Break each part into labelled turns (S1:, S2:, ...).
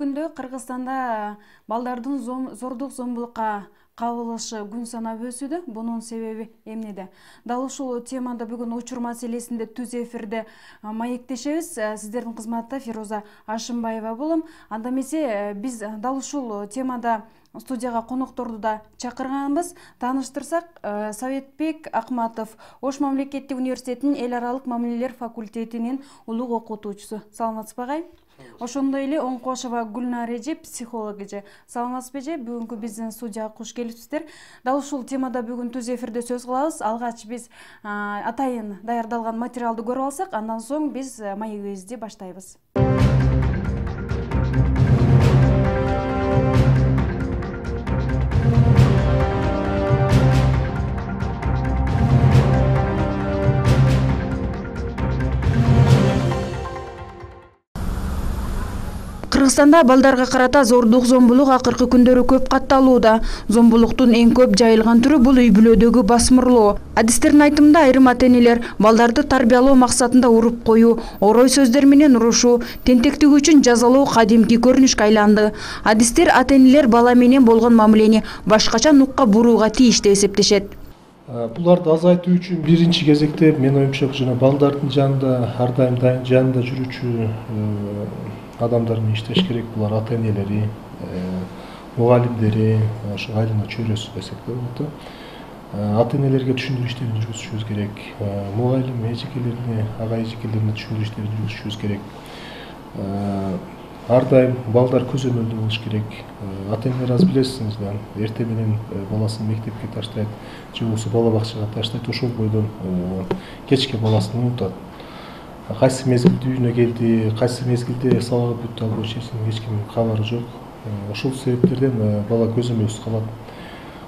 S1: көргөндө Кыргызстанда балдардын зордук зомбулукка кабылышы күн санап өсүүдө. Бунун себеби эмнеде? Дал ушул темада бүгүн учур маселесинде түз эфирде маектешебиз. Сиздердин кызматта Фироза Ашымбаева болом. Анда эмесе биз дал ушул темада студияга конокторду да чакырганбыз. Тааныштырсак, Советбек Акматов, Ош мамлекеттик университетинин эл аралык мамилелер факультетинин улуг окутуучусу. Саламатсызбы агай? Ошондой эле Оңкошова Гүлнар эже, психолог эже. Саламатсызбы эже? Бүгүнкү биздин студияга куш келипсиздер. Дал ушул темада бүгүн түз эфирде сөз кылабыз. Алгач биз атайын даярдалган материалды көрүп алсак, андан соң биз маегибизди баштайбыз. Кыргызстанда балдарга карата зордук зомбулук акыркы күндөрү көп катталууда. Зомбулуктун эң көп жайылган түрү бул үй бүлөдөгү басмырлоо. Адистердин айтымында айрым ата-энелер балдарды тарбиялоо максатында уруп коюу, орой сөздөр менен урушуу, тентектик үчүн жазалоо кадимки көрүнүшкө айланды. Адистер ата-энелер бала менен болгон мамилени башкача нукка бурууга тийиш деп эсептешет.
S2: Буларды азайтуу үчүн биринчи кезекте мен оюмча жана балдардын жанында ар дайым жанында жүрүүчү адамдар менен иштеш керек. Булар ата-энелери, мугалимдери, ошо айлана чөйрөсү десек да болот. Ата-энелерге түшүндүрүү иштерин жүргүзүшүбүз керек. Мугалим эжекелерине, ага эжекелерине түшүндүрүү иштерин жүргүзүшүбүз керек. Ар дайым балдар көзөмөлдө болуш керек. Ата-энелер аз билесиңиз да, эртең менен баласын мектепке таштайт, же болбосо бала бакчага таштайт, ошол бойдон кечке баласын унутат. Кайсы мезгилде үйүнө келди, кайсы мезгилде сабагы бүттү, ал боюнча эч кимдин кабары жок. Ошол себептерден бала көзөмөлсүз калат.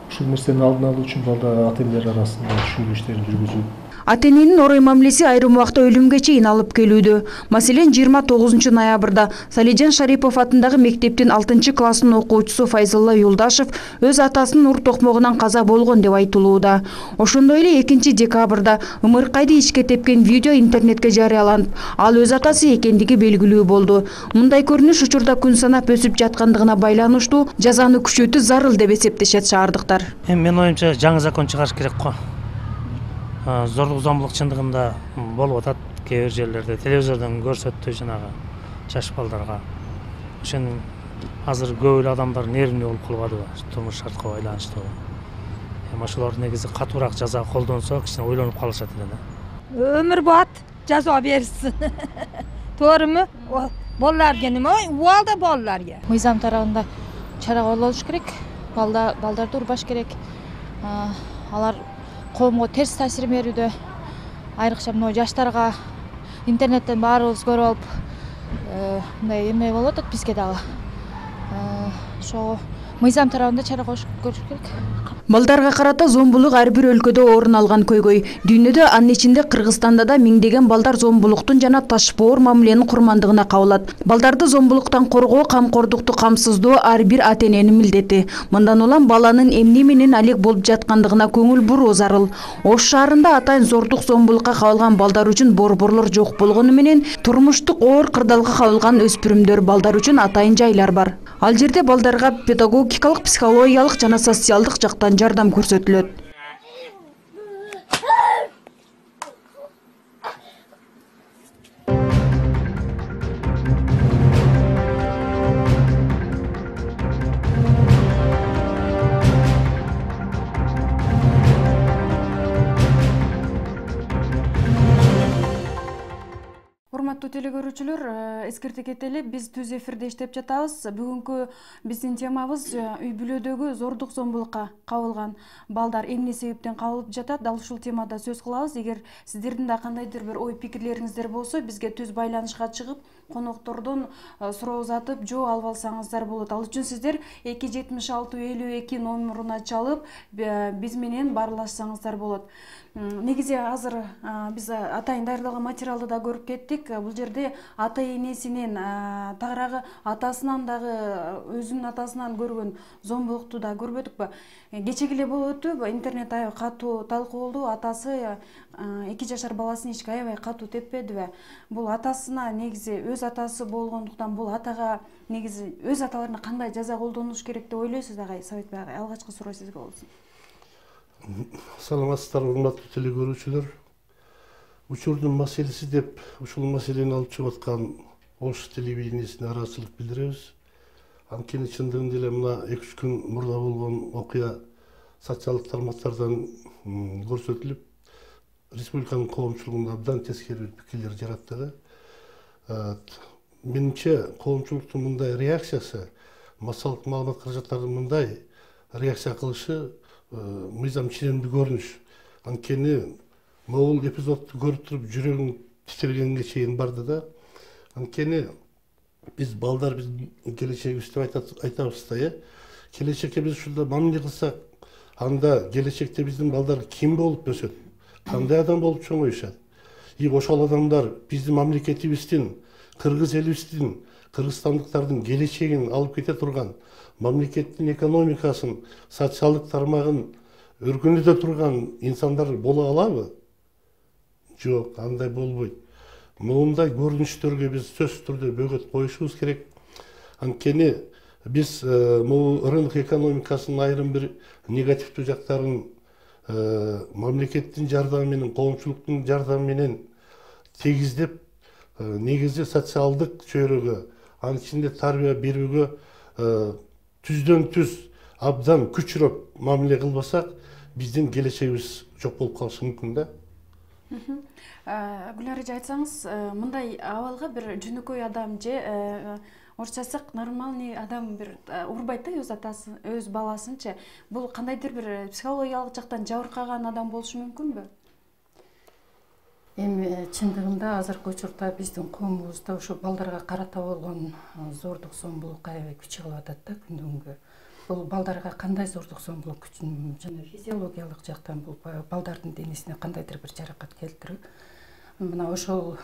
S2: Ушул нерсени алдын алуу үчүн балдар ата-энелер арасында түшүндүрүү иштерин жүргүзүү.
S1: Ата-эненин орой мамилеси айрым убакта өлүмгө чейин алып келүүдө. Маселен, 29 ноябрда Салижан Шарипов атындагы мектептин 6-классын окуучусу Файзулла Юлдашев өз атасынын ур токмогунан каза болгон деп айтылууда. Ошондой эле 2-декабрда ымыркайды ичке тепкен видео интернетке жарыяланып, ал өз атасы экендиги белгилүү болду. Мындай көрүнүш учурда күн санап өсүп жаткандыгына байланыштуу жазаны күчөтүү зарыл деп эсептешет шаардыктар.
S3: Мен оюмча жаңы закон чыгарыш керек го. Зордук зомбулук чындыгында болуп атат кээ бир жерлерде, телевизордон көрсөттү жанагы жаш балдарга. Ошонун азыр көп эле адамдар нервный болуп калбадыбы, турмуш шартка байланыштуу. Ошолор негизи катуураак жаза колдонсо, кичине ойлонуп калышат эле да.
S4: Өмүр бат жаза берсин. Тооруму? Балдарга неме? Убалда балдарга.
S5: Мыйзам тарабында чара колдонуш керек. Балдарды урбаш керек. Алар коомго терс таасир берүүдө. Айрыкча мына жаштарга интернеттен баарыбыз көрүп алып, мындай эме болуп атат бизге дагы. Ошо мыйзам тарабында чара көрүш керек.
S1: Балдарга карата зомбулук ар бир өлкөдө орун алган көйгөй. Дүйнөдө, анын ичинде Кыргызстанда да миңдеген балдар зомбулуктун жана ташпоор мамиленин курмандыгына кабылат. Балдарды зомбулуктан коргоо, камкордукту камсыздоо ар бир ата-эненин милдети. Мындан улам баланын эмне менен алек болуп жаткандыгына көңүл буруу зарыл. Ош шаарында атайын зордук зомбулукка кабылган балдар үчүн борборлор жок болгону менен турмуштук оор кырдаалга кабылган өспүрүмдөр балдар үчүн атайын жайлар бар. Ал жерде балдарга педагогикалык, психологиялык жана социалдык жактан жардам көрсөтүлөт. Урматтуу телекөрүүчүлөр, эскерте кетели, биз түз эфирде иштеп жатабыз. Бүгүнкү биздин темабыз үй бүлөдөгү зордук зомбулукка кабылган балдар эмне себептен кабылып жатат. Дал ушул темада сөз кылабыз. Эгер сиздердин да кандайдыр бир ой пикирлериңиздер болсо, бизге түз байланышка чыгып, коноктордон суроо узатып, жооп алып алсаңыздар болот. Ал үчүн сиздер 276-52 номуруна чалып, биз менен баарлашсаңыздар болот. Негизи азыр биз атайын даярдалган материалды да көрүп кеттик. бул жерде ата энесинен тагыраагы атасынан дагы өзүнүн атасынан көргөн зомбулукту да көрбөдүкпү? Кечеги эле болуп өтүп интернет аябай катуу талкуу болду. Атасы 2 жашар баласын эчке аябай катуу теппедиби? Бул атасына негизи өз атасы болгондуктан бул атага негизи өз аталарына кандай жаза колдонуш керек деп ойлойсуз агай? Сабитбек агай, алгачкы суроо сизге болсун.
S6: Саламатсыздар, урматтуу телекөрүүчүлөр. Учурдун маселеси деп ушул маселени алып чыгып аткан Ош телевидениесине ыраазычылык билдиребиз. Анткени чындыгында эле мына 2-3 күн мурда болгон окуя социалдык тармактардан көрсөтүлүп, республиканын коомчулугунда абдан тескери пикирлер жаратты да. Менимче коомчулуктун мындай реакциясы, массалык маалымат каражаттарынын мындай реакция кылышы мыйзам ченемдүү көрүнүш. Анткени могул эпизодду көрүп туруп жүрөгүң титирегенге чейин барды да. Анткени биз балдар биздин келечегибиз деп айтабыз да, келечекке биз ушунда мамиле кылсак, анда келечекте биздин балдар ким болуп өсөт, кандай адам болуп чоңоюшат? Ошол адамдар биздин мамлекетибиздин, кыргыз элибиздин, кыргызстандыктардын келечегин алып кете турган, мамлекеттин экономикасын, социалдык тармагын өркүндөтө турган инсандар боло алабы? Жок, андай болбойт. Мындай көрүнүштөргө биз сөзсүз түрдө бөгөт коюшубуз керек. Анткени биз рынок экономикасынын айрым бир негативдүү жактарын мамлекеттин жардамы менен, коомчулуктун жардамы менен тегиздеп, негизи социалдык чөйрөгө, анын ичинде тарбия берүүгө түздөн түз абдан күчүрөк мамиле кылбасак, биздин келечегибиз жок болуп калышы мүмкүн да.
S1: Гүлнар эже, айтсаңыз, мындай абалга бир жөнөкөй адам же орусча айтсак нормальный адам бир урбайт да өз атасын, өз баласынчы. Бул кандайдыр бир психологиялык жактан жабыркаган адам болушу мүмкүнбү?
S7: Эми чындыгында азыркы учурда биздин коомубузда ошо балдарга карата болгон зордук зомбулук аябай күчүп атат да күндөн күнгө. Бул балдарга кандай зордук зомбулук күчүн жана физиологиялык жактан бул балдардын денесине кандайдыр бир жаракат келтирүү. Мына ошол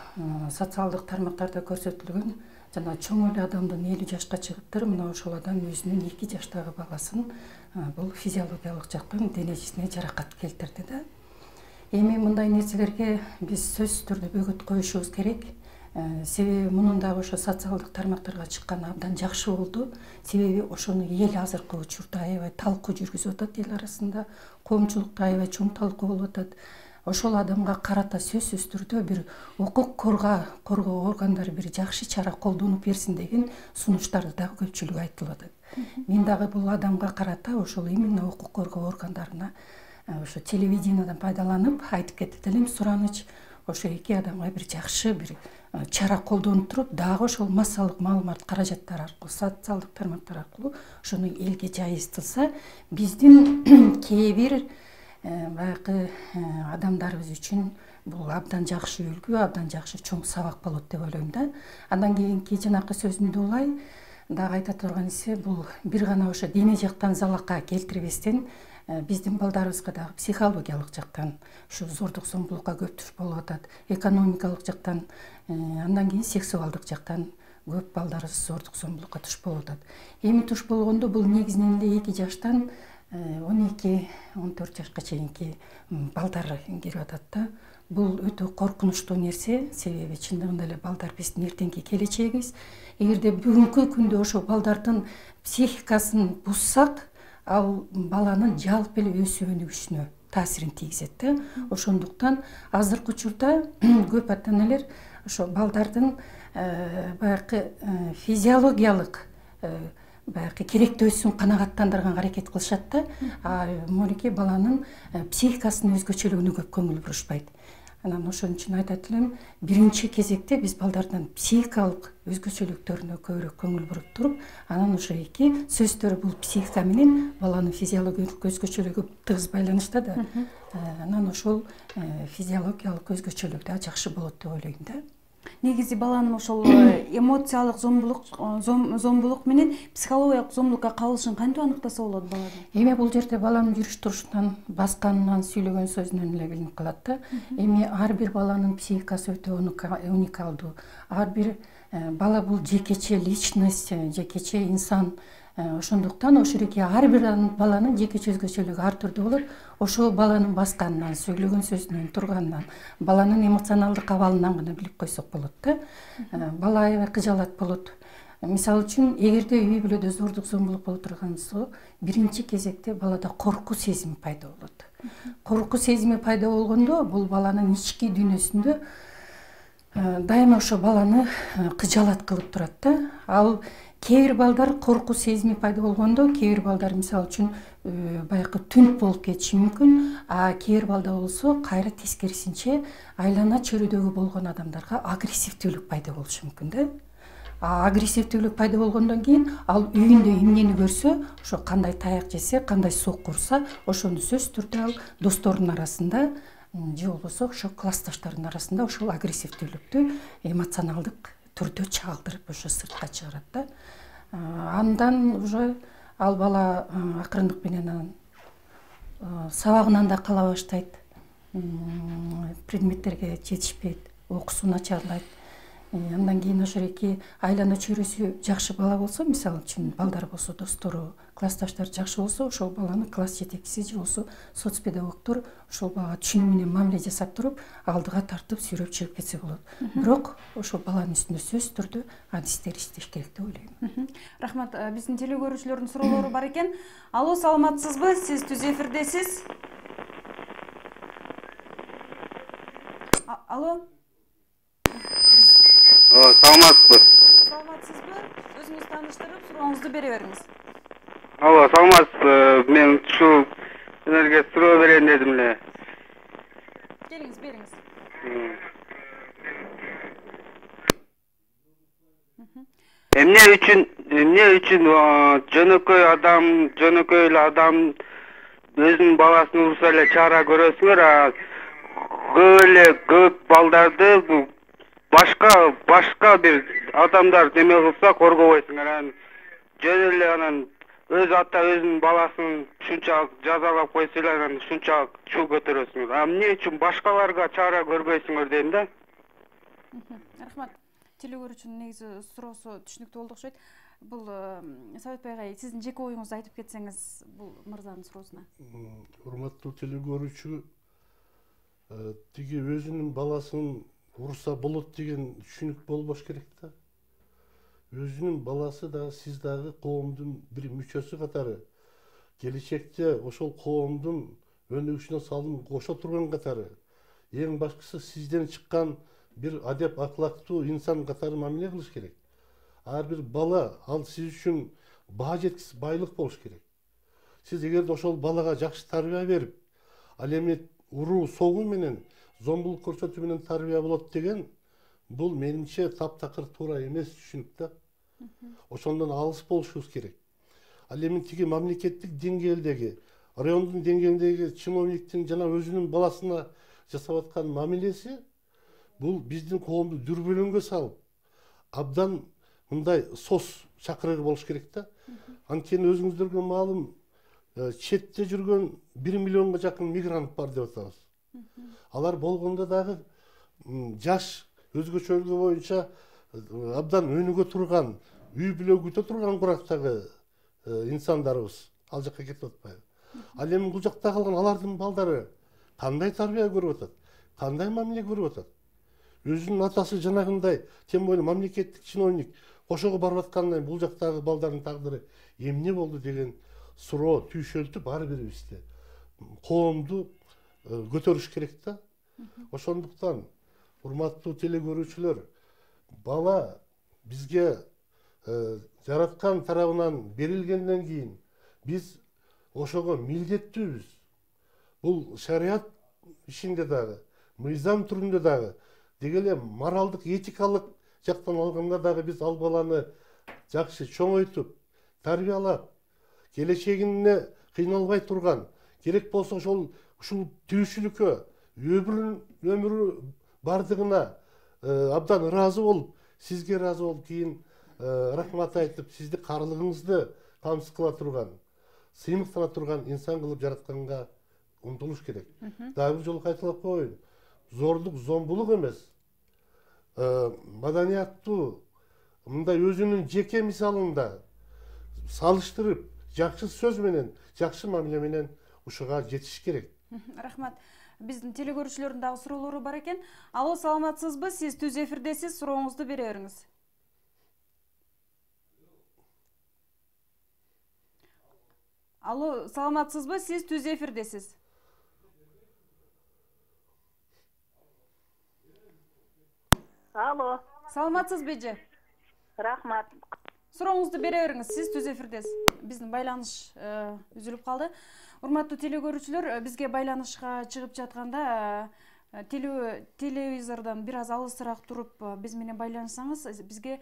S7: социалдык тармактарда көрсөтүлгөн жана чоң эле адамдын 50 жашка чыгыптыр, мына ошол адам өзүнүн 2 жаштагы баласын бул физиологиялык жактан денесине жаракат келтирди да. Эми мындай нерселерге биз сөзсүз түрдө бөгөт коюшубуз керек. Себеби мунун дагы ошо социалдык тармактарга чыкканы абдан жакшы болду. Себеби ошону эл азыркы учурда аябай талкуу жүргүзүп атат, эл арасында коомчулукта аябай чоң талкуу болуп атат. Ошол адамга карата сөзсүз түрдө бир укук коргоо органдары бир жакшы чара колдонуп берсин деген сунуштарды дагы көпчүлүк айтылып атат. Мен дагы бул адамга карата ошол именно укук коргоо органдарына ошо телевидениеден пайдаланып айтып кетет элем, сураныч ошо 2 адамга бир жакшы бир чара колдонуп туруп, дагы ошол массалык маалымат каражаттары аркылуу, социалдык тармактар аркылуу ошону элге жайыстырса, биздин кээ бир баягы адамдарыбыз үчүн бул абдан жакшы үлгү, абдан жакшы чоң сабак болот деп ойлойм да. Андан кийинки жанакы сөзүмдө улай дагы айта турган исе, бул бир гана ошо дене жактан залакка келтирбестен биздин балдарыбызга дагы психологиялык жактан ушу зордук зомбулукка көп туш болуп атат, экономикалык жактан, андан кийин сексуалдык жактан көп балдарыбыз зордук зомбулукка туш болуп атат. Эми туш болгондо бул негизинен эле 2 жаштан 12-14 жашка чейинки балдар кирип атат да. Бул өтө коркунучтуу нерсе, себеби чындыгында эле балдар биздин эртеңки келечегибиз. Эгерде бүгүнкү күндө ошо балдардын психикасын буссак, ал баланын жалпы эле өсүп өнүгүшүнө таасирин тийгизет да. Ошондуктан азыркы учурда көп ата энелер ошо балдардын баягы физиологиялык баягы керектөөсүн канагаттандырганга аракет кылышат да. Монеке баланын психикасынын өзгөчөлүгүнө көп көңүл бурушпайт. Анан ошон үчүн айтат элем, биринчи кезекте биз балдардын психикалык өзгөчөлүктөрүнө көбүрөөк көңүл буруп туруп, анан ошо сөздөр бул психика менен баланын физиологиялык өзгөчөлүгү тыгыз байланышта да. Анан ошол физиологиялык өзгөчөлүк да жакшы болот деп ойлойм да.
S1: Негизи баланын ошол эмоциялык зомбулук менен психологиялык зомбулукка кабылышын кантип аныктаса болот балада?
S7: Эми бул жерде баланын жүрүш турушунан, басканынан, сүйлөгөн сөзүнөн эле билинип калат да. Эми ар бир баланын психикасы өтө уникалдуу. Ар бир бала бул жекече личность, жекече инсан. Ошондуктан ошол эки ар бир баланын жекече өзгөчөлүгү ар түрдүү болот. Ошол баланын басканынан, сүйлөгөн сөзүнөн, турганынан, баланын эмоционалдык абалынан гана билип койсок болот да. Бала аябай кыжалат болот. Мисалы үчүн, эгерде үй бүлөдө зордук зомбулук боло турганса, биринчи кезекте балада коркуу сезими пайда болот. Коркуу сезими пайда болгондо, бул баланын ички дүйнөсүндө дайыма ошо баланы кыжалат кылып турат да. Ал кээ бир балдар коркуу сезими пайда болгондо, кээ бир балдар мисалы үчүн баягы түнт болуп кетиши мүмкүн, а кээ бир балда болсо кайра тескерисинче айлана чөйрөдөгү болгон адамдарга агрессивдүүлүк пайда болушу мүмкүн да. Агрессивдүүлүк пайда болгондон кийин ал үйүндө эмнени көрсө, ошо кандай таяк жесе, кандай сокку урса, ошону сөзсүз түрдө ал досторунун арасында же болбосо ошо классташтардын арасында ошол агрессивдүүлүктү эмоционалдык түрдө чагылдырып ошо сыртка чыгарат да. Андан уже ал бала акырындык менен сабагынан да кала баштайт, предметтерге жетишпейт, окуусу начарлайт. Андан кийин ошол эки айлана чөйрөсү жакшы бала болсо, мисалы үчүн балдар болсо, достору, классташтары жакшы болсо, ошол баланы класс жетекчиси же болсо соцпедагогдор ошол балага түшүнүү менен мамиле жасап туруп, алдыга тартып сүйрөп чыгып кетсе болот. Бирок ошол баланын үстүндө сөзсүз түрдө адистер иштеш керек деп ойлойм.
S1: Рахмат, биздин теле көрүүчүлөрдүн суроолору бар экен. Алло, саламатсызбы? Сиз түз эфирдесиз. Алло.
S8: Саламатсызбы?
S1: Саламатсызбы? Өзүңүз тааныштырып, сурооңузду бере бериңиз.
S8: Алло, саламатсызбы? Мен ушул силерге суроо берейин дедим эле.
S1: Келиңиз, бериңиз.
S8: Эмне үчүн жөнөкөй эле адам өзүнүн баласын урса эле чара көрөсүңөр, көп балдарды башка бир адамдар неме кылса коргобойсуңар. Жөн эле анан өз ата өзүнүн баласын ушунчалык жазалап койсо эле анан ушунчалык чуу көтөрөсүңөр. Эмне үчүн башкаларга чара көрбөйсүңөр дейм да.
S1: Рахмат. Теле көрүүчүнүн негизи суроосу түшүнүктүү болду окшойт. Бул Сабитбай агай, сиздин жеке оюңузду айтып кетсеңиз бул мырзанын суроосуна.
S6: Урматтуу теле көрүүчү, тиги өзүнүн баласын урса болот деген түшүнүк болбош керек да. Өзүнүн баласы да сиз дагы коомдун бир мүчөсү катары, келечекте ошол коомдун өнүгүшүнө салым кошо турган катары, эң башкысы сизден чыккан бир адеп аклактуу инсан катары мамиле кылыш керек. Ар бир бала ал сиз үчүн баа жеткис байлык болуш керек. Сиз эгерде ошол балага жакшы тарбия берип, ал эми уруу согуу менен зомбулук көрсөтүү менен тарбия болот деген, бул менимче таптакыр туура эмес түшүнүк да. Ошондон алыс болушубуз керек. Ал эми тиги мамлекеттик деңгээлдеги, райондун деңгээлиндеги чиновниктин жана өзүнүн баласына жасап аткан мамилеси, бул биздин коомду дүрбөлөңгө салып, абдан мындай сос чакырыгы болуш керек да. Анткени өзүңүздөргө маалым, четте жүргөн 1 миллионго жакын мигрант бар деп атабыз. Алар болгондо дагы жаш, өзгөчөлүгү боюнча абдан өнүгө турган, үй бүлө күтө турган курактагы инсандарыбыз ал жакка кетип атпайбы. Ал эми бул жакта калган алардын балдары кандай тарбия көрүп атат, кандай мамиле көрүп атат? Өзүнүн атасы жанагындай, тем более мамлекеттик чиновник кошого барып аткандан бул жактагы балдардын тагдыры эмне болду деген суроо түйшөлтүп ар бирибизде коомду көтөрүш керек да. Ошондуктан, урматтуу теле көрүүчүлөр, бала бизге жараткан тарабынан берилгенден кийин биз ошого милдеттүүбүз. Бул шарият ишинде дагы, мыйзам түрүндө дагы, деги эле моралдык, этикалык жактан алганда дагы биз ал баланы жакшы чоңойтуп, тарбиялап, келечегине кыйналбай турган, керек болсо ушул түйшүлүккө өмүрү бардыгына абдан ыраазы болуп, сизге ыраазы болуп, кийин рахмат айтып, сизди каарылыгыңызды камсыз кыла турган, сыймыктана турган инсан кылып жаратканга умтулуш керек. Дагы бир жолу кайталап коеюн. Зордук, зомбулук эмес. Маданияттуу, мындай өзүнүн жеке мисалында салыштырып, жакшы сөз менен, жакшы мамиле менен ушуга жетиш керек.
S1: Рахмат. Биздин телекөрүүчүлөрдүн дагы суроолору бар экен. Алло, саламатсызбы? Сиз түз эфирдесиз, сурооңузду бере бериңиз. Алло, саламатсызбы? Сиз түз эфирдесиз.
S9: Алло.
S1: Саламатсызбы эже?
S9: Рахмат.
S1: Сурооңузду бере бериңиз. Сиз түз эфирдесиз. Биздин байланыш үзүлүп калды. Урматтуу телекөрүүчүлөр, бизге байланышка чыгып жатканда телевизордон бир аз алысыраак туруп биз менен байланышсаңыз, бизге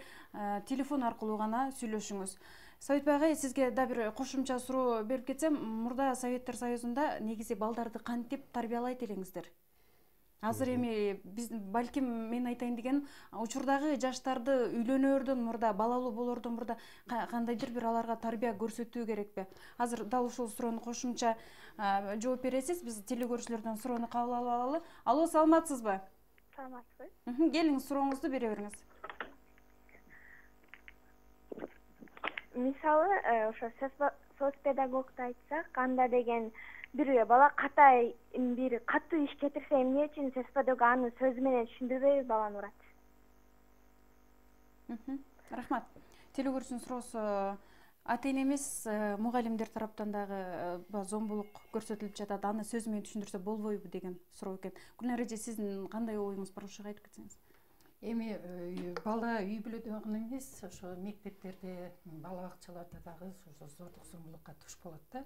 S1: телефон аркылуу гана сүйлөшүңүз. Советбай агай, сизге да бир кошумча суроо берип кетсем, мурда Советтер Союзунда негизи балдарды кантип тарбиялайт элеңиздер? Азыр эми биз балким мен айтайын деген учурдагы жаштарды үйлөнөрдөн мурда, балалуу болордон мурда кандайдыр бир аларга тарбия көрсөтүү керекпи? Азыр дал ушул суроону кошумча жооп бересиз. Биз телекөрүүчүлөрдөн суроону кабыл алалы. Алло, саламатсызбы?
S9: Саламатсызбы.
S1: Келиңиз, сурооңузду бере бериңиз.
S9: Мисалы, ошо соцпедагогду айтсак, анда деген бир бала катай бир катуу иш кетирсе, эмне үчүн соцпедагог аны сөзү менен түшүндүрбөйбү, баланы урат?
S1: Рахмат. Телекөрүүчүнүн суроосу ата-эне эмес, мугалимдер тараптан дагы зомбулук көрсөтүлүп жатат. Аны сөзү менен түшүндүрсө болбойбу деген суроо экен. Гүлнар эже, сиздин кандай оюңуз бар, ушуга айтып кетсеңиз?
S7: Эми бала үй бүлөдө гана эмес, ошо мектептерде, бала бакчаларда дагы зордук зомбулукка туш болот да.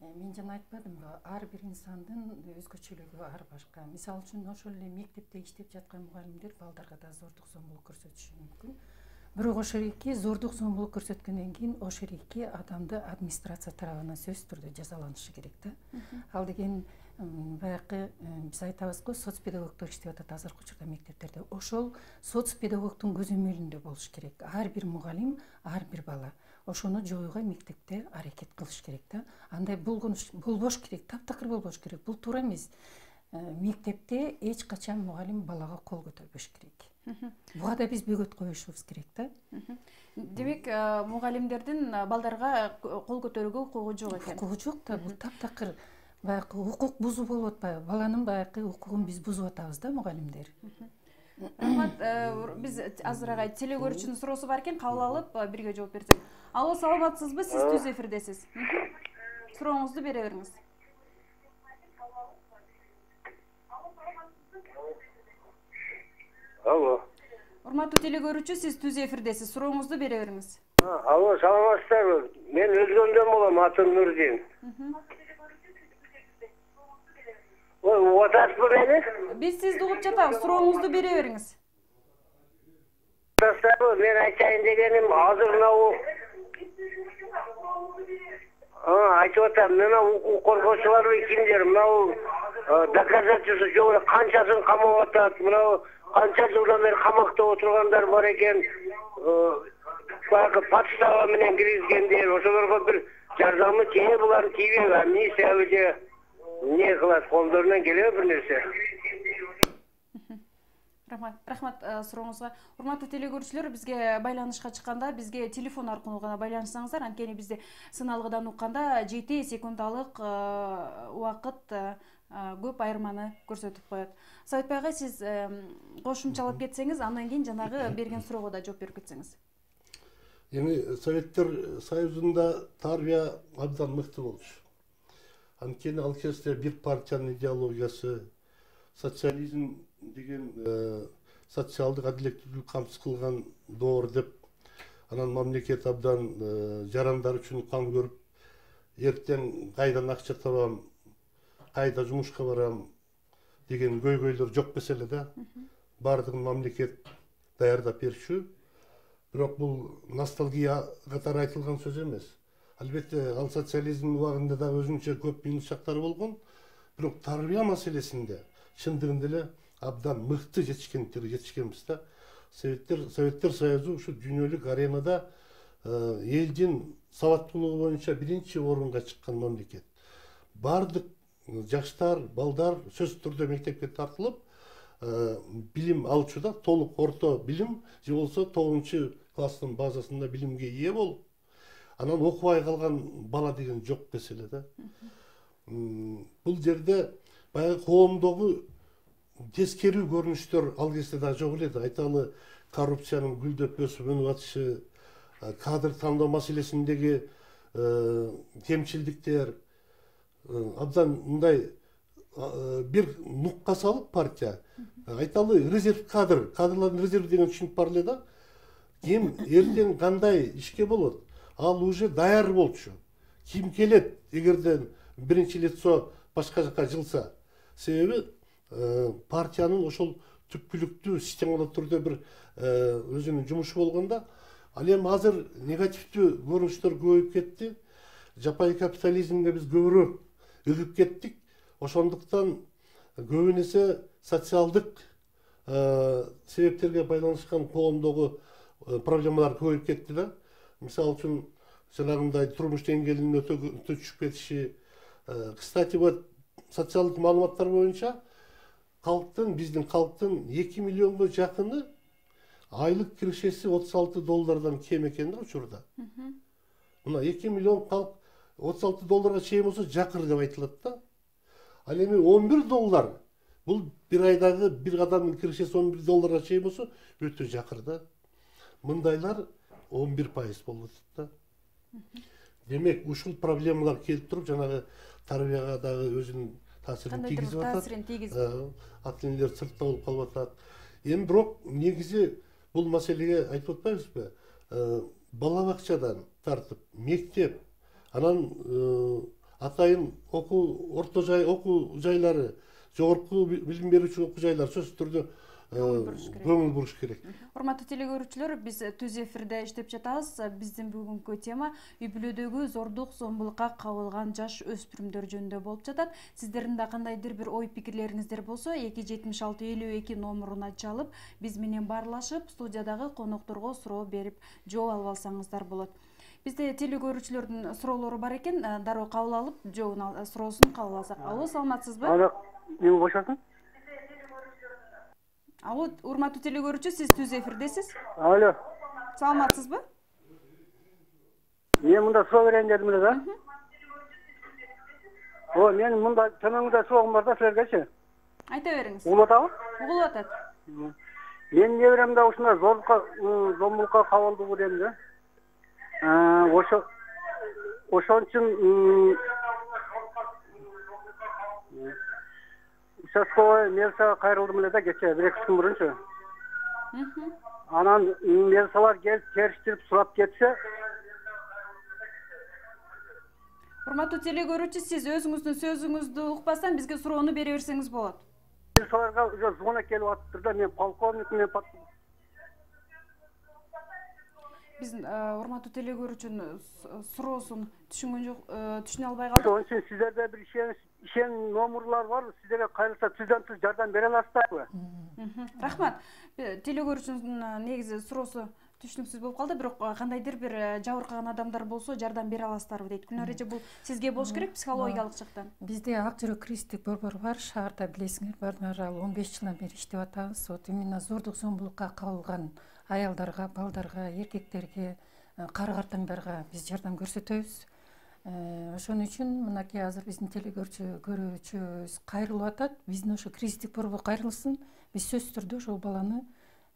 S7: Мен жана айтпадымбы, ар бир инсандын өзгөчөлүгү ар башка. Мисалы үчүн ошол эле мектепте иштеп жаткан мугалимдер балдарга да зордук зомбулук көрсөтүшү мүмкүн. Бирок ошол эки зордук зомбулук көрсөткөндөн кийин ошол эки адамды администрация тарабынан сөзсүз түрдө жазаланышы керек да. Ал деген баягы биз айтабыз го, соцпедагогдор иштеп атат азыркы учурда мектептерде. Ошол соцпедагогдун көзөмөлүндө болуш керек. Ар бир мугалим, ар бир бала ошону жоюуга мектепте аракет кылыш керек да. Андай болбош керек, таптакыр болбош керек. Бул туура эмес. Мектепте эч качан мугалим балага кол көтөрбөш керек. Буга да биз бөгөт коюшубуз керек да.
S1: Демек, мугалимдердин балдарга кол көтөрүүгө укугу жок экен.
S7: Укугу жок да, бул таптакыр баягы укук бузуу болуп атпайбы? Баланын баягы укугун биз бузуп атабыз да, мугалимдер.
S1: Рахмат. Биз азыр агай телекөрүүчүнүн суроосу бар экен, кабыл алып бирге жооп берсек. Алло, саламатсызбы? Сиз түз эфирдесиз. Сурооңузду бере бериңиз.
S8: Алло.
S1: Урматтуу телекөрүүчү, сиз түз эфирдесиз. Сурооңузду бере бериңиз.
S8: Алло, саламатсыздарбы? Мен Өзгөндөн болом, атым Нурдин. Угатасызбы мени?
S1: Биз сизди угуп жатабыз. Сурооңузду бере бериңиз.
S8: Мен айтайын дегеним, азыр мынау айтып атам, мына укук коргоочулар кимдер, мынау доказательство жок, канчасын камап атат, мынау канча жылдан бери камакта отургандар бар экен, баягы подстава менен киргизгендер, ошолорго бир жардамы тие, булар тийбейби, амнистия же эмне кылат, колдорунан келеби бир нерсе?
S1: Рахмат сурооңузга. Урматтуу телекөрүүчүлөр, бизге байланышка чыкканда бизге телефон аркылуу гана байланышсаңыздар, анткени бизде сыналгыдан укканда 7 секундалык убакыт көп айырманы көрсөтүп коет. Советбай агай, сиз кошумчалап кетсеңиз, андан кийин жанагы берген суроого да жооп берип кетсеңиз.
S6: Эми Советтер Союзунда тарбия абдан мыкты болчу. Анткени ал кезде бир партиянын идеологиясы, социализм деген социалдык адилеттүүлүк камсыз кылган доор деп, анан мамлекет абдан жарандар үчүн кам көрүп, эртең кайдан акча табам, кайда жумушка барам деген көйгөйлөр жок маселе да. Бардыгын мамлекет даярдап берчү. Бирок бул ностальгия катары айтылган сөз эмес. Албетте, ал социализм убагында да өзүнчө көп минус жактары болгон. Бирок тарбия маселесинде чындыгында эле абдан мыкты жетишкенбиз да. Советтер Союзу ушу дүйнөлүк аренада элдин сабаттуулугу боюнча биринчи орунга чыккан мамлекет. Бардык жаштар, балдар сөзсүз түрдө мектепке тартылып, билим алуучуда толук орто билим же болсо 9-класстын базасында билимге ээ болуп, анан окубай калган бала деген жок маселе да. Бул жерде баягы коомдогу тескерүү көрүнүштөр ал кезде да жок эле. Айталы коррупциянын гүлдөп өсүп өнүп атышы, кадр тандоо маселесиндеги кемчилдиктер, абдан мындай бир нукка салып партия, айталы резерв кадрлардын резерви деген түшүнүк бар эле да. Ким эртең кандай ишке болот, ал уже даяр болчу. Ким келет эгерден биринчи лицо башка жака жылса. Себеби партиянын ошол түпкүлүктүү системалуу түрдө бир өзүнүн жумушу болгондо, ал эми азыр негативдүү көрүнүштөр көбөйүп кетти. Жапай капитализмге биз көбүрөөк ыгып кеттик. Ошондуктан көбүнесе социалдык себептерге байланышкан коомдогу проблемалар көбөйүп кетти да. Мисалы үчүн жанагындай турмуш деңгээлинин өтө түшүп кетиши. Кстати, вот социалдык маалыматтар боюнча биздин калктын 2 миллионго жакыны айлык киришеси $36 кем экен да учурда. Мына 2 миллион калк $36 чейин болсо жакыр деп айтылат да. Ал эми $11, бул бир айдагы бир адамдын киришеси $11 чейин болсо өтө жакыр да. Мындайлар 11% болуп атат да. Демек, ушул проблемалар келип туруп, жанагы тарбияга дагы өзүнүн таасирин тийгизип атат. Ата-энелер сыртта болуп калып атат. Эми бирок негизи бул маселеге айтып атпайбызбы? Бала бакчадан тартып, мектеп, анан атайын орто окуу жайлары, жогорку билим берүүчү окуу жайлар сөзсүз түрдө көңүл буруш керек.
S1: Урматтуу телекөрүүчүлөр, биз түз эфирде иштеп жатабыз. Биздин бүгүнкү тема үй бүлөдөгү зордук, зомбулукка кабылган жаш өспүрүмдөр жөнүндө болуп жатат. Сиздердин да кандайдыр бир ой пикирлериңиздер болсо, 276-52 номуруна чалып, биз менен баарлашып, студиядагы конокторго суроо берип, жооп алып алсаңыздар болот. Бизде телекөрүүчүлөрдүн суроолору бар экен, дароо кабыл алып, жообун суроосун кабыл алсак. Алло, саламатсызбы?
S10: Алло, эмне бошосуң?
S1: Алло, урматтуу телекөрүүчү, сиз түз эфирдесиз.
S10: Алло.
S1: Саламатсызбы?
S10: Мен мында суроо берейин дедим эле да. Мен мында төмөңдө суроогум бар да силергечи.
S1: Айта бериңиз.
S10: Угулуп атабы?
S1: Угулуп атат.
S10: Мен неберем да ушундай зомбулукка кабылдыбы дедим да. Ошон үчүн участковый милицияга кайрылдым эле да кечээ 1-2 күн мурунчу. Анан милициялар келип териштирип сурап кетсе.
S1: Урматтуу телекөрүүчү, сиз өзүңүздүн сөзүңүздү укпастан бизге суроону бере берсеңиз болот.
S10: Милицияларга уже звонок келип атыптыр да, мен полковник менен
S1: Биз урматтуу телекөрүүчүнүн суроосун түшүнө албай калдык.
S10: Ошон үчүн сиздерде бир ишен номурлар бар, сиздерге кайрылса түздөн түз жардам бере аласыздарбы?
S1: Рахмат. Телекөрүүчүнүн негизи суроосу түшүнүксүз болуп калды, бирок кандайдыр бир жабыркаган адамдар болсо жардам бере аласыздарбы дейт. Күнөр эже, бул сизге болуш керек психологиялык жактан.
S7: Бизде Ак жүрөк кристик борбор бар, шаарда билесиңер, баарыңар 15 жылдан бери иштеп атабыз. Вот именно зордук зомбулукка кабылган аялдарга, балдарга, эркектерге, кары картаңдарга биз жардам көрсөтөбүз. Ошон үчүн мынакей азыр биздин телекөрүүчүбүз кайрылып атат. Биздин ошо кристик борбор кайрылсын. Биз сөзсүз түрдө ошол баланы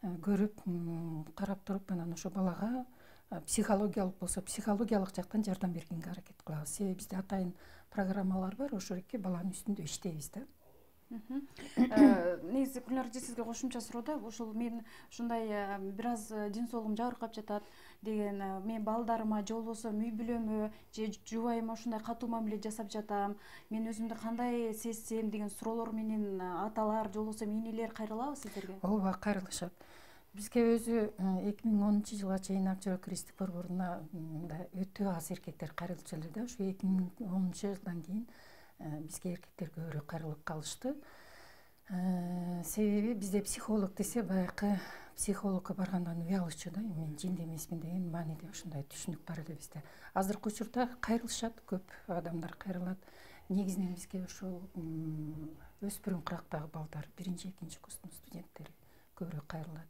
S7: көрүп, карап туруп, анан ошо балага психологиялык болсо психологиялык жактан жардам бергенге аракет кылабыз. Себеби бизде атайын программалар бар, ошол эки баланын үстүндө иштейбиз да.
S1: Негизи Күнөр эже, сизге кошумча суроо, ошол мен ушундай бир аз ден соолугум жабыркап жатат деген, мен балдарыма же болбосо үй бүлөмө же жубайыма ушундай катуу мамиле жасап жатам, мен өзүмдү кандай сезсем деген суроолор менен аталар же болбосо энелер кайрылабы сиздерге?
S7: Ооба, кайрылышат. Бизге өзү 2010-жылга чейин Ак жүрөк кристик борборуна өтө аз эркектер кайрылчу эле да. Ушу 2010-жылдан кийин бизге эркектер көбүрөөк кайрылып калышты. Себеби бизде психолог десе баягы психологко баргандан уялуучу да, мен жинди эмесмин деген мааниде ушундай түшүнүк бар эле бизде. Азыркы учурда кайрылышат, көп адамдар кайрылат. Негизинен бизге ошол өспүрүм курактагы балдар, 1-2 курстун студенттери көбүрөөк кайрылат.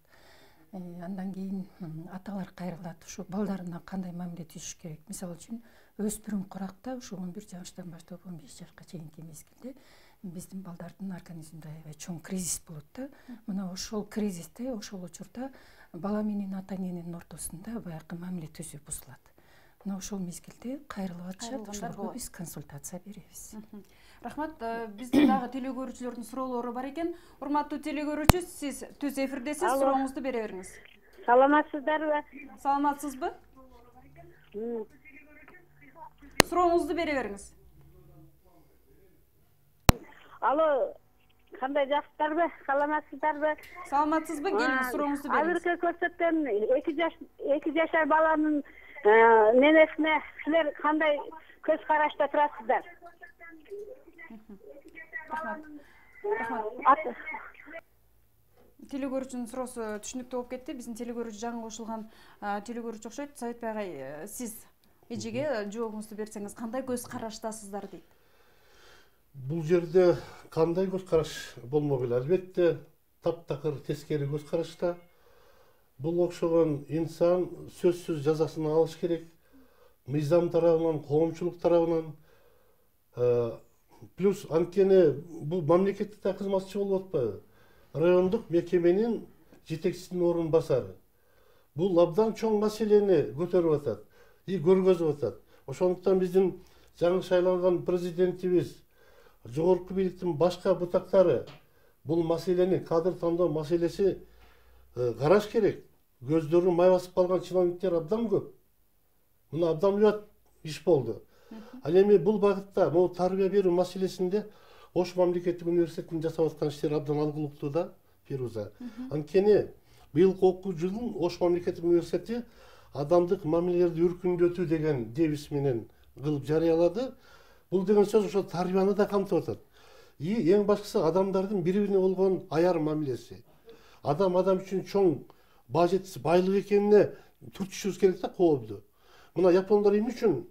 S7: Андан кийин аталар кайрылат. Ушу балдарына кандай мамиле түзүш керек? Мисалы үчүн өспүрүм куракта ушу 11 жаштан баштап 15 жашка чейинки мезгилде биздин балдардын организминде аябай чоң кризис болот да. Мына ошол кризисте, ошол учурда бала менен ата эненин ортосунда баягы мамиле түзүү бузулат. Мына ошол мезгилде кайрылып атышат, ошолорго биз консультация беребиз.
S1: Рахмат, биздин дагы теле көрүүчүлөрдүн суроолору бар экен. Урматтуу теле көрүүчү, сиз түз эфирдесиз, сурооңузду бере бериңиз.
S11: Саламатсыздарбы?
S1: Саламатсызбы? Сурооңузду бере бериңиз.
S11: Алло, кандай жакшысыздарбы? Саламатсыздарбы?
S1: Саламатсызбы? Келиңиз, сурооңузду бериңиз.
S11: Азыркы көрсөткөн 2 жашар баланын ненесине силер кандай көз карашта турасыздар?
S1: Рахмат. Теле көрүүчүнүн суроосу түшүнүктүү болуп кетти. Биздин теле көрүүчү жаңы кошулган теле көрүүчү окшойт. Советбай агай, сиз эжеге жообуңузду берсеңиз, кандай көз караштасыздар дейт?
S6: Бул жерде кандай көз караш болмок эле? Албетте таптакыр тескери көз карашта. Бул окшогон инсан сөзсүз жазасын алыш керек. Мыйзам тарабынан, коомчулук тарабынан. Плюс анткени бул мамлекетте кызматчы болуп атпайбы? Райондук мекеменин жетекчисинин орун басары. Бул абдан чоң маселени көтөрүп атат и көргөзүп атат. Ошондуктан биздин жаңы шайланган президентибиз, жогорку бийликтин башка бутактары бул маселени, кадр тандоо маселеси караш керек. Көздөрү май басып калган чиновниктер абдан көп. Мына абдан уят иш болду. Ал эми бул багытта, могу тарбия берүү маселесинде Ош мамлекеттик университетинин жасап аткан иштери абдан алгылыктуу да, Фируза. Анткени быйылкы окуу жылын Ош мамлекеттик университети адамдык мамилелерди өркүндөтүү деген девиз менен кылып жарыялады. Бул деген сөз ошо тарбияны да камтып атат. И эң башкысы адамдардын бири-бирине болгон аяр мамилеси. Адам үчүн чоң бажетси, байлык экенине түртүшүбүз керек да коомду. Мына япондар эмне үчүн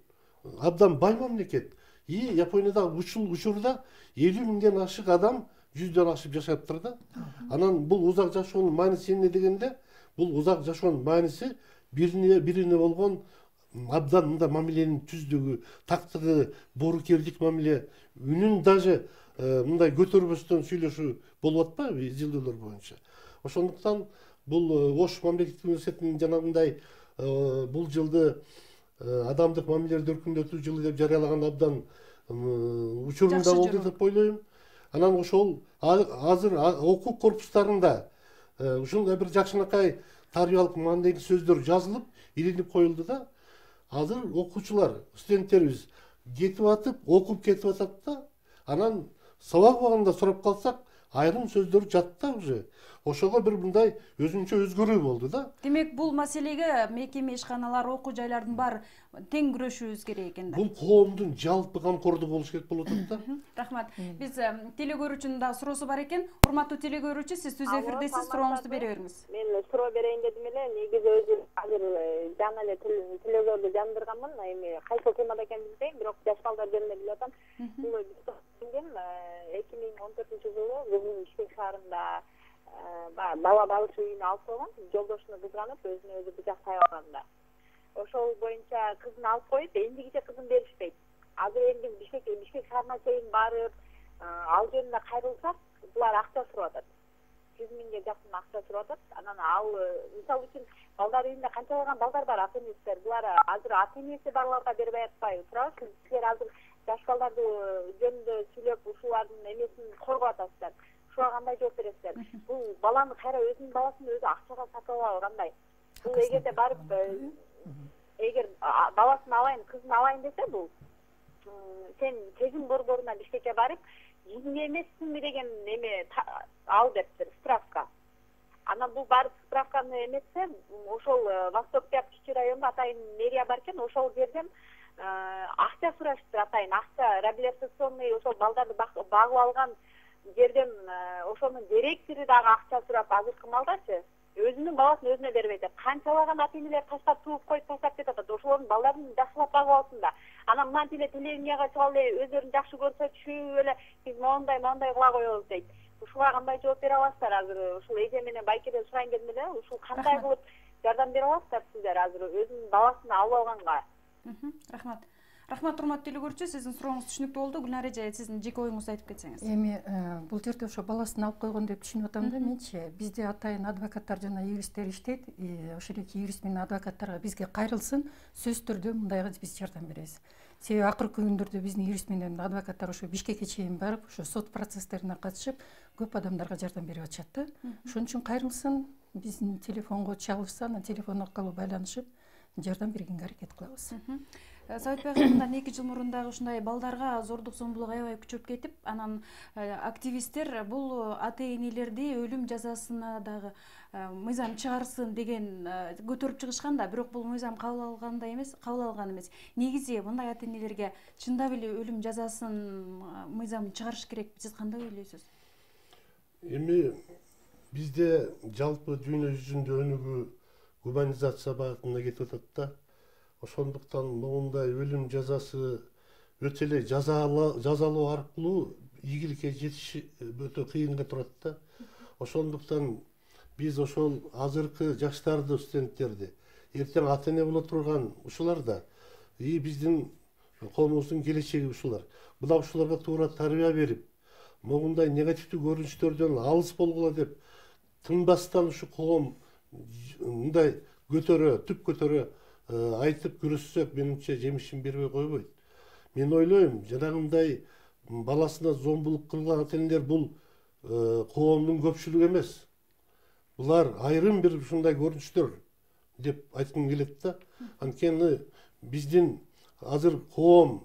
S6: абдан бай мамлекет. И Япониядагы учурда 50 миңден ашык адам 100дөн ашып жашаптыр да. Анан бул узак жашоонун мааниси эмне дегенде, бул узак жашоонун мааниси бирине болгон абдан мындай мамиленин түздүгү, тактыгы, боорукердик мамиле, үнүн даже мындай көтөрбөстөн сүйлөшүү болуп атпайбы жылдуулар боюнча. Ошондуктан бул Ош мамлекеттик университетинин жанагындай бул жылды адамдык мамилелерди өркүндөтүү жылы деп жарыялаган абдан учурунда болду деп ойлойм. Анан ошол азыр окуу корпустарында ушундай бир жакшынакай тарбиялык маанидеги сөздөр жазылып, илинип коюлду да. Азыр окуучулар, студенттерибиз кетип атып, окуп кетип атат да. Анан сабак убагында сурап калсак, айрым сөздөр жат да уже. Ошого бир мындай өзүнчө өзгөрүү болду да.
S1: Демек, бул маселеге мекеме ишканалар, окуу жайлардын баары тең күрөшүүбүз керек экен да.
S6: Бул коомдун жалпы камкордугу болуш керек болуп атат да.
S1: Рахмат. Биз теле көрүүчүнүн да суроосу бар экен. Урматтуу теле көрүүчү, сиз түз эфирдесиз, сурооңузду бере бериңиз.
S11: Мен суроо берейин дедим эле. Негизи өзүм азыр жаңы эле телевизорду жандырганмын. Эми кайсы темада экенин билбейм, бирок жаш балдар жөнүндө билип атам. Бул 2014-жылы Кызыл Бишкек шаарында бала балык үйүнө алып койгон, жолдошуну кызганып, өзүнө өзү бычак тайып алганда. Ошол боюнча кызын алып коюп, эндигиче кызын беришпейт. Азыр энди Бишкек шаарына чейин барып, ал жөнүндө кайрылсак, булар акча сурап атат. 100 миңге жакын акча сурап атат. Анан ал мисалы үчүн балдар үйүндө канчалаган балдар бар, ата энесилер. Булар азыр ата энеси барларга бербей атпайбы, туурабы? Силер азыр жаш балдарды жөнүндө сүйлөп, ушулардын эмесин коргоп атасыздар. Ушуга кандай жооп бересиздер? Бул баланы кайра өзүнүн баласын өзү акчага сатып алабы кандай? Бул эгерде барып, эгер баласын алайын, кызын алайын десе, бул сен чегим борборуна Бишкекке барып, 20 эмессиңби деген эме ал дептир, справка. Анан бул барып справканы эметсе, ошол Востокте Кичи районунда атайын мэрия бар экен, ошол жерден акча сурашты, атайын акча реабилитационный ошол балдарды багып алган жерден ошонун директори дагы акча сурап азыркы маалдачы өзүнүн баласын өзүнө бербей атат. Канчалаган ата энелер таштап тууп коюп таштап кетип атат. Ошолордун балдарын жакшылап багып алсын да. Анан мынтип эле телевиденияга чыгып эле өздөрүн жакшы көрсөтүшүп эле биз моундай кыла коебуз дейт. Ушуга кандай жооп бере аласыздар азыр? Ушул эже менен байкеден сурайын дедим эле. Ушул кандай кылып жардам бере аласыздар сиздер азыр өзүнүн баласын алып алганга?
S1: Рахмат. Рахмат, урматтуу телекөрүүчү, сиздин сурооңуз түшүнүктүү болду. Гүлнар эже, сиздин жеке оюңузду айтып кетсеңиз.
S7: Эми бул жерде ошо баласын алып койгон деп түшүнүп атам да менчи. Бизде атайын адвокаттар жана юристтер иштейт. Ошол эки юрист менен адвокаттарга бизге кайрылсын, сөзсүз түрдө мындайга биз жардам беребиз. Себеби акыркы күндөрдө биздин юрист менен адвокаттар ошо Бишкекке чейин барып, ошо сот процесстерине катышып, көп адамдарга жардам берип атышат да. Ошон үчүн кайрылсын, биздин телефонго чалышса, анан телефон аркылуу байланышып, жардам бергенге аракет кылабыз.
S1: Сабитбек айым, мындан 2 жыл мурун дагы ушундай балдарга зордук зомбулук аябай күчөп кетип, анан активисттер бул ата энелерди өлүм жазасына дагы мыйзам чыгарсын деген көтөрүп чыгышкан да, бирок бул мыйзам кабыл алган эмес. Негизи мындай ата энелерге чындап эле өлүм жазасын мыйзам чыгарыш керек. Сиз кандай ойлойсуз?
S6: Эми бизде жалпы дүйнө жүзүндө өнүгүү гуманизация багытына кетип атат да. Ошондуктан моундай өлүм жазасы өтө эле жазалоо аркылуу ийгиликке жетиш өтө кыйынга турат да. Ошондуктан биз ошол азыркы жаштарды, студенттерди, эртең ата эне боло турган ушулар да биздин коомубуздун келечеги ушулар. Мына ушуларга туура тарбия берип, моундай негативдүү көрүнүштөрдөн алыс болгула деп тынбастан ушу коом мындай түп көтөрө айтып күрөшсөк, менимче жемишин бербей койбойт. Мен ойлойм, жанагындай баласына зомбулук кылган ата энелер бул коомдун көпчүлүгү эмес. Булар айрым бир ушундай көрүнүштөр деп айткым келет да. Анткени биздин азыр коом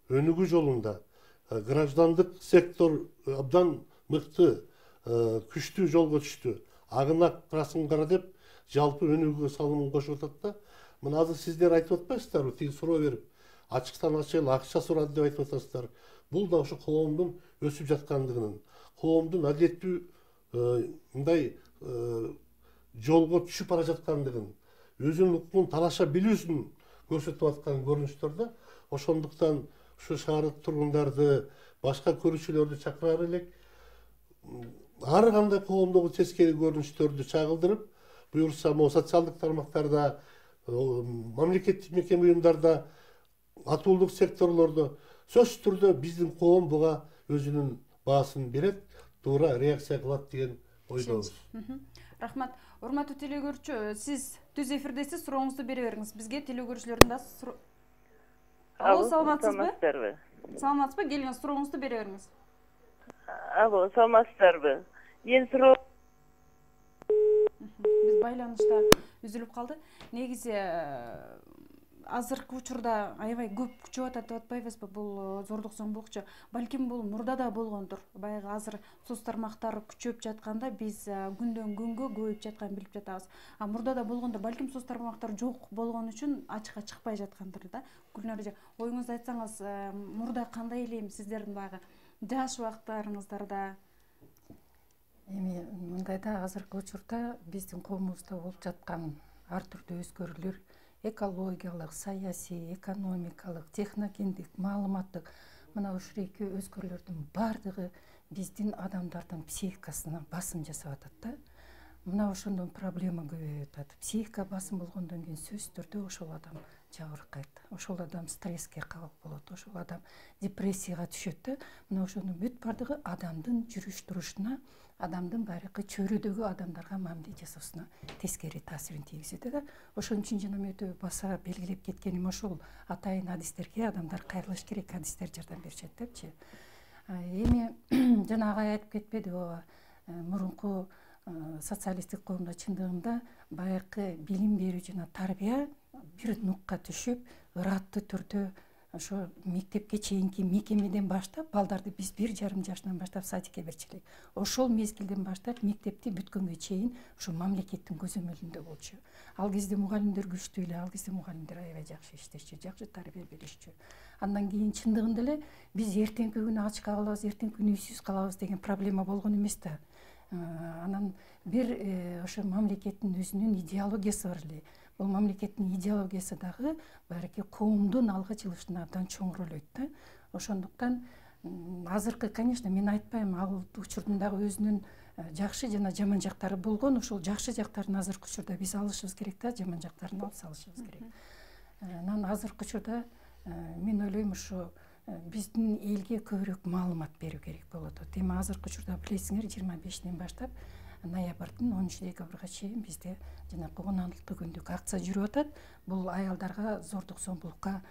S6: өнүгүү жолунда граждандык сектор абдан мыкты, күчтүү жолго түштү. Агынак прасыңгара деп жалпы өнүгүүгө салымын кошуп атат да. Мына азыр сиздер айтып атпайсыздарбы, тиги суроо берип, ачыктан ачык акча сурады деп айтып атасыздар. Бул да ошо коомдун өсүп жаткандыгынын, коомдун адилеттүү мындай жолго түшүп бара жаткандыгын, өзүнүн укугун талаша билүүсүн көрсөтүп аткан көрүнүштөр да. Ошондуктан ушу шаардык тургундарды, башка көрүүчүлөрдү чакырар элек, ар кандай коомдогу тескери көрүнүштөрдү чагылдырып, буюрса социалдык тармактарда, мамлекеттик мекеме уюмдарда, атуулдук секторлордо сөзсүз түрдө биздин коом буга өзүнүн баасын берет, туура реакция кылат деген ойдобуз.
S1: Рахмат. Урматтуу телекөрүүчү, сиз түз эфирдесиз, сурооңузду бере бериңиз. Бизге телекөрүүчүлөрдүн да Алло, саламатсызбы? Саламатсызбы? Келиңиз, сурооңузду бере бериңиз.
S12: Алло, саламатсыздарбы? Мен суроо
S1: Биз байланышта үзүлүп калды. Негизи азыркы учурда аябай көп күчөп атат деп атпайбызбы бул зордук зомбулукчу? Балким бул мурда да болгондур. Баягы азыр соц тармактар күчөп жатканда биз күндөн күнгө көбөйүп жатканын билип жатабыз. Мурда да болгондур. Балким соц тармактар жок болгон үчүн ачыкка чыкпай жаткандыр да. Гүлнар эже, оюңузду айтсаңыз, мурда кандай эле сиздердин баягы жаш убактарыңыздарда?
S7: Эми мындайда азыркы учурда биздин коомубузда болуп жаткан ар түрдүү өзгөрүүлөр экологиялык, саясий, экономикалык, техногендик, маалыматтык мына ушул эки өзгөрүүлөрдүн баардыгы биздин адамдардын психикасына басым жасап атат да. Мына ошондон проблема көбөйүп атат. Психика басым болгондон кийин сөзсүз түрдө ошол адам жабыркайт. Ошол адам стресске кабыл болот. Ошол адам депрессияга түшөт да. Мына ошонун бүт баардыгы адамдын жүрүш турушуна, адамдын байыркы чөйрөдөгү адамдарга мамиле жасоосуна тескери таасирин тийгизет да. Ошон үчүн жана мен өтө баса белгилеп кеткеним ошол атайын адистерге адамдар кайрылыш керек, адистер жардам беришет депчи. Эми жанагы айтып кетпеди, мурунку социалисттик коомдо чындыгында байыркы билим берүү жана тарбия бир нукка түшүп, ыраттуу түрдө ошо мектепке чейинки мекемеден баштап балдарды биз 1,5 жаштан баштап садикке берчү элек. Ошол мезгилден баштап мектепти бүткөнгө чейин ушу мамлекеттин көзөмөлүндө болчу. Ал кезде мугалимдер күчтүү эле, ал кезде мугалимдер аябай жакшы иштешчү, жакшы тарбия беришчү. Андан кийин чындыгында эле биз эртеңки күнү ач калабыз, эртеңки күнү үйсүз калабыз деген проблема болгон эмес да. Анан бир ошо мамлекеттин өзүнүн идеологиясы бар эле. Бул мамлекеттин идеологиясы дагы барки коомдун алга жылышына абдан чоң роль ойнойт да. Ошондуктан азыркы, конечно, мен айтпайм, ал учурдун дагы өзүнүн жакшы жана жаман жактары болгон. Ошол жакшы жактарын азыркы учурда биз алышыбыз керек да, жаман жактарын алып салышыбыз керек. Анан азыркы учурда мен ойлойм ошо биздин элге көбүрөөк маалымат берүү керек болот. Эми азыркы учурда билесиңер 25-тен баштап ноябрдын 13 декабрга чейин бизде жанакы 16 күндүк акция жүрүп атат. Бул аялдарга зордук зомбулукка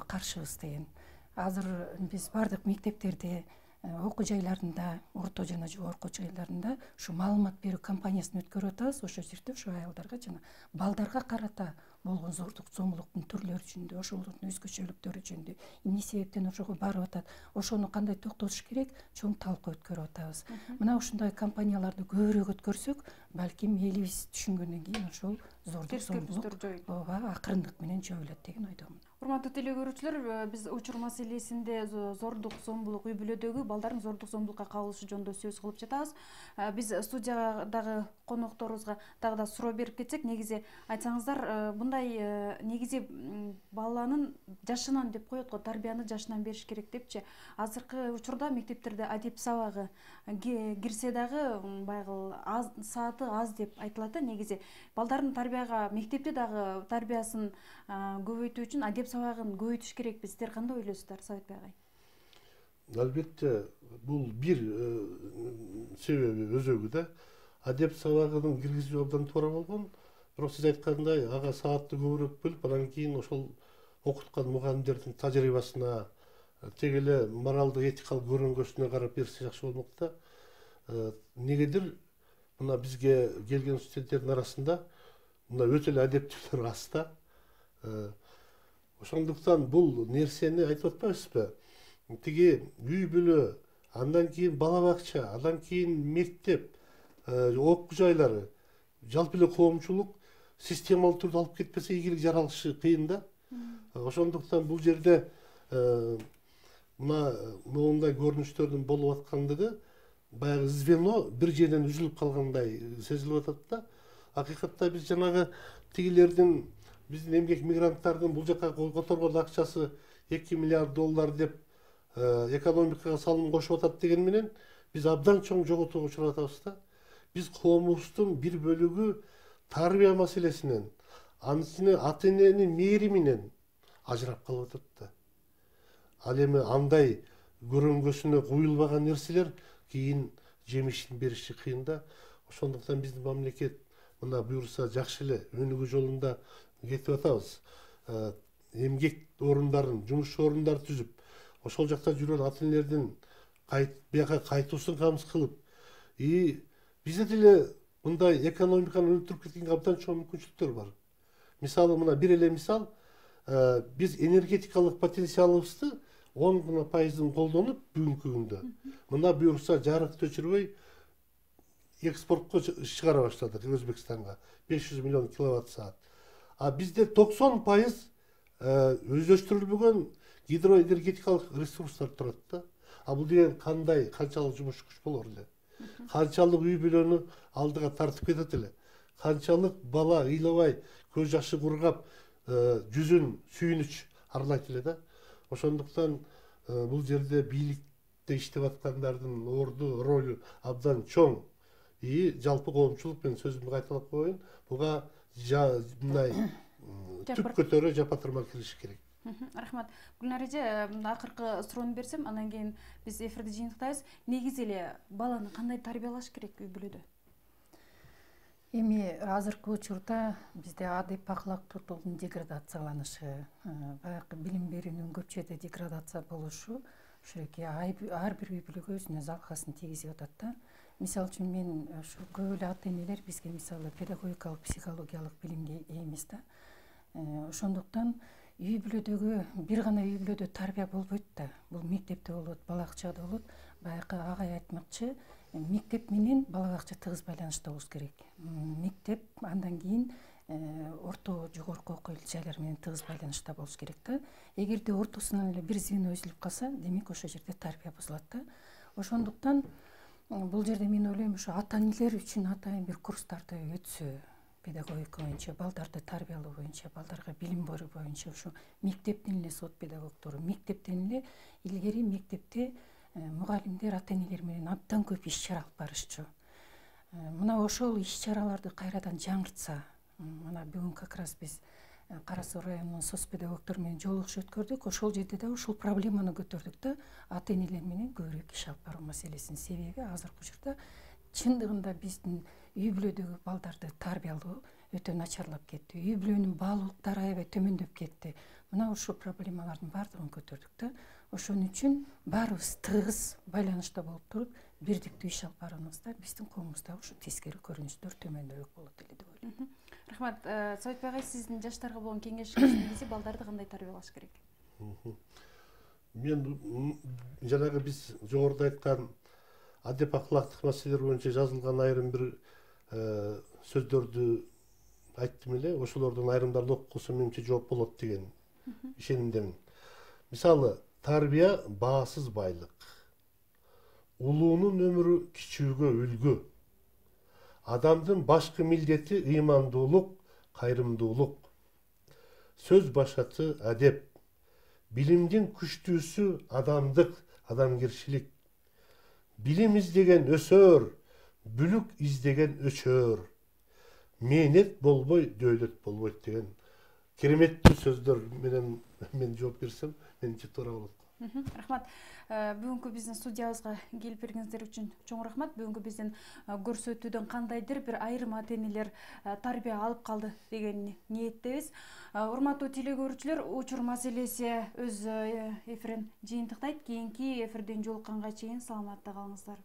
S7: каршыбыз деген. Азыр биз бардык мектептерде, окуу жайларында, орто жана жогорку жайларында ушу маалымат берүү кампаниясын өткөрүп атабыз. Ошол жерде ушу аялдарга жана балдарга карата болгон зордук зомбулуктун түрлөрү жөнүндө, ошолордун өзгөчөлүктөрү жөнүндө, эмне себептен ошого барып атат, ошону кандай токтотуш керек, чоң талкуу өткөрүп атабыз. Мына ушундай кампанияларды көбүрөөк өткөрсөк, балким элибиз түшүнгөндөн кийин ошол зордук зомбулук акырындык менен жоюлат деген ойдомун.
S1: Урматтуу телекөрүүчүлөр, биз учур маселесинде зордук зомбулук, үй бүлөдөгү балдардын зордук зомбулукка кабылышы жөнүндө сөз кылып жатабыз. Биз студиядагы конокторубузга дагы да суроо берип кетсек, негизи айтсаңыздар, мындай негизи баланын жашынан деп коет го, тарбияны жашынан бериш керек депчи. Азыркы учурда мектептерде адеп сабагы кирсе дагы байгы сааты аз деп айтылат да. Негизи балдардын тарбияга, мектепте дагы тарбиясын көбөйтүү үчүн адеп сабагын көбөйтүш керекпи. Сиздер кандай ойлойсуздар, Сабитбек агай?
S6: Албетте, бул бир себеби өзөгү да. Адеп сабагынын киргизүү абдан туура болгон. Бирок сиз айткандай, ага саатты көбүрөөк бөлүп, анан кийин ошол окуткан мугалимдердин тажрыйбасына, тег эле моралдык этикалык көрөнгөсүнө карап берсе жакшы болмок да. Негедир мына бизге келген студенттердин арасында мына өтө эле адептүүлөр аз да. Ошондуктан бул нерсени айтып атпайбызбы? Тиги үй бүлө, андан кийин бала бакча, андан кийин мектеп, окуу жайлары, жалпы эле коомчулук системалуу түрдө алып кетпесе ийгилик жаралышы кыйын да. Ошондуктан бул жерде мына моундай көрүнүштөрдүн болуп аткандыгы баягы звено бир жерден үзүлүп калгандай сезилип атат да. Акыйкатта биз жанагы тигилердин, биздин эмгек мигранттардын бул жака которгон акчасы $2 миллиард деп экономикага салым кошуп атат деген менен биз абдан чоң жоготууга учурап атабыз да. Биз коомубуздун бир бөлүгү тарбия маселесинен, анысыны ата эненин мээриминен ажырап калып атат да. Ал эми андай көрөнгөсүнө куюлбаган нерселер кийин жемишин бериши кыйын да. Ошондуктан биздин мамлекет мына буюрса жакшы эле өнүгүү жолунда кетип атабыз. Эмгек орундарын, жумуш орундарын түзүп, ошол жакта жүргөн ата энелердин бияка кайтуусун камсыз кылып, бизде деле мындай экономиканы өнүктүрүп кеткенге абдан чоң мүмкүнчүлүктөр бар. Мисалы мына бир эле мисал, биз энергетикалык потенциалыбызды 10% колдонуп бүгүнкү күндө мына буюрса жарык өчүрбөй экспортко чыгара баштадык Өзбекстанга 500 миллион киловатт саат. А бизде 90% өздөштүрүлбөгөн гидроэнергетикалык ресурстар турат да. А бул деген канчалык жумуш күч болор эле. Канчалык үй бүлөнү алдыга тартып кетет эле. Канчалык бала ыйлабай, көз жашы кургап, жүзүн сүйүнүч арлайт эле да. Ошондуктан бул жерде бийликте иштеп аткандардын орду, ролу абдан чоң. Жалпы коомчулук, мен сөзүмдү кайталап коеюн, буга мындай түп көтөрө жапатырма кириши керек.
S1: Рахмат. Гүлнар эже, акыркы суроону берсем, андан кийин биз эфирди жыйынтыктайбыз. Негизи эле баланы кандай тарбиялаш керек үй бүлөдө?
S7: Эми азыркы учурда бизде адеп акылактуулуктун деградацияланышы, баягы билим берүүнүн көп жерде деградация болушу, ушуреки ар бир үй бүлөгө өзүнүн залкасын тийгизип атат да. Мисалы үчүн мен ушу көп эле ата энелер бизге мисалы педагогикалык, психологиялык билимге ийбиз да. Ошондуктан үй бүлөдөгү бир гана үй бүлөдө тарбия болбойт да. Бул мектепте болот, бала бакчада болот. Баягы агай айтмакчы, мектеп менен бала бакча тыгыз байланышта болуш керек. Мектеп андан кийин орто жогорку окуу жайлар менен тыгыз байланышта болуш керек да. Эгерде ортосунан эле бир звено үзүлүп калса, демек ошол жерде тарбия бузулат да. Ошондуктан бул жерде мен ойлойм, ошо ата-энелер үчүн атайын бир курстарды өтсө, педагогика боюнча, балдарды тарбиялоо боюнча, балдарга билим берүү боюнча, ошо мектептин эле сот педагогдору, мектептен эле илгери мектепте мугалимдер ата-энелер менен абдан көп иш-чара алып барышчу. Мына ошол иш-чараларды кайрадан жаңыртса, мына бүгүн как раз биз Кара Суу районунун соц педагогдор менен жолугуш өткөрдүк. Ошол жерде да ушул проблеманы көтөрдүк да, ата-энелер менен көбүрөөк иш алып баруу маселесин. Себеби азыркы учурда чындыгында биздин үй бүлөдөгү балдарды тарбиялоо өтө начарлап кетти. Үй бүлөнүн баалуулуктары аябай төмөндөп кетти. Мына ушул проблемалардын баардыгын көтөрдүк да. Ошон үчүн баарыбыз тыгыз байланышта болуп туруп, бирдиктүү иш алып барганыбызда биздин коомубузда ушу тескери көрүнүштөр төмөндөбөк болот эле деп ойлойм.
S1: Рахмат. Сабитбек агай, сиздин жаштарга болгон кеңешиңиз негизи балдарды кандай тарбиялаш керек?
S6: Мен жанагы биз жогоруда айткан адеп акылактык маселелер боюнча жазылган айрым бир сөздөрдү айттым эле. Ошолордун айрымдарын окуп калсам менимче жооп болот деген ишенимдемин. Мисалы, тарбия баасыз байлык. Улуунун өмүрү кичүүгө үлгү. Адамдын башкы милдети ыймандуулук, кайрымдуулук. Сөз башаты адеп. Билимдин күчтүүсү адамдык, адамгерчилик. Билим издеген өсөр, бүлүк издеген өчөр. Мээнет болбой, дөөлөт болбойт деген кереметтүү сөздөр менен мен жооп берсем, менимче туура болот.
S1: Рахмат. Бүгүнкү биздин студиябызга келип бергениңиздер үчүн чоң рахмат. Бүгүнкү биздин көрсөтүүдөн кандайдыр бир айрым ата-энелер тарбия алып калды деген ниеттебиз. Урматтуу телекөрүүчүлөр, учур маселеси өз эфирин жыйынтыктайт. Кийинки эфирден жолукканга чейин саламатта калыңыздар.